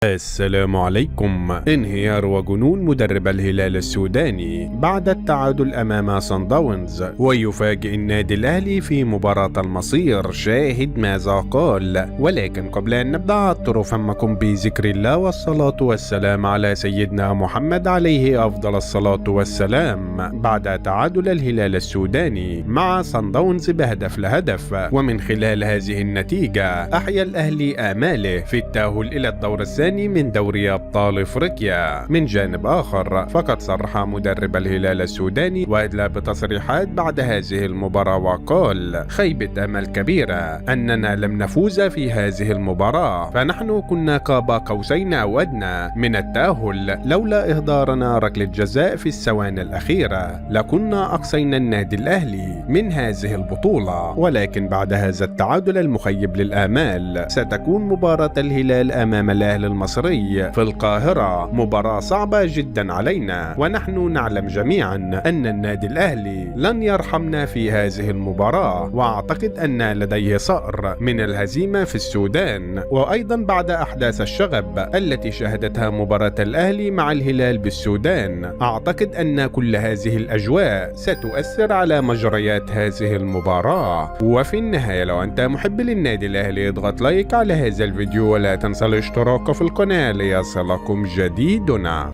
السلام عليكم. انهيار وجنون مدرب الهلال السوداني بعد التعادل أمام صن داونز، ويفاجئ النادي الأهلي في مباراة المصير. شاهد ماذا قال. ولكن قبل أن نبدأ عطروا فمكم بذكر الله والصلاة والسلام على سيدنا محمد عليه أفضل الصلاة والسلام. بعد تعادل الهلال السوداني مع صن داونز بهدف لهدف، ومن خلال هذه النتيجة أحيا الأهلي آماله في التأهل إلى الدور الثاني من دوري أبطال أفريقيا. من جانب آخر فقد صرح مدرب الهلال السوداني وأدلى بتصريحات بعد هذه المباراة وقال: خيبة أمل كبيرة أننا لم نفوز في هذه المباراة، فنحن كنا قاب قوسين أو أدنى من التأهل. لولا إهدارنا ركلة جزاء في الثواني الأخيرة لكنا أقصينا النادي الأهلي من هذه البطولة. ولكن بعد هذا التعادل المخيب للآمال ستكون مباراة الهلال أمام الأهلي المصري في القاهرة مباراة صعبة جدا علينا، ونحن نعلم جميعا أن النادي الأهلي لن يرحمنا في هذه المباراة، وأعتقد أن لديه صقر من الهزيمة في السودان. وأيضا بعد أحداث الشغب التي شهدتها مباراة الأهلي مع الهلال بالسودان، أعتقد أن كل هذه الأجواء ستؤثر على مجريات هذه المباراة. وفي النهاية لو أنت محب للنادي الأهلي اضغط لايك على هذا الفيديو، ولا تنسى الاشتراك في القناة ليصلكم جديدنا.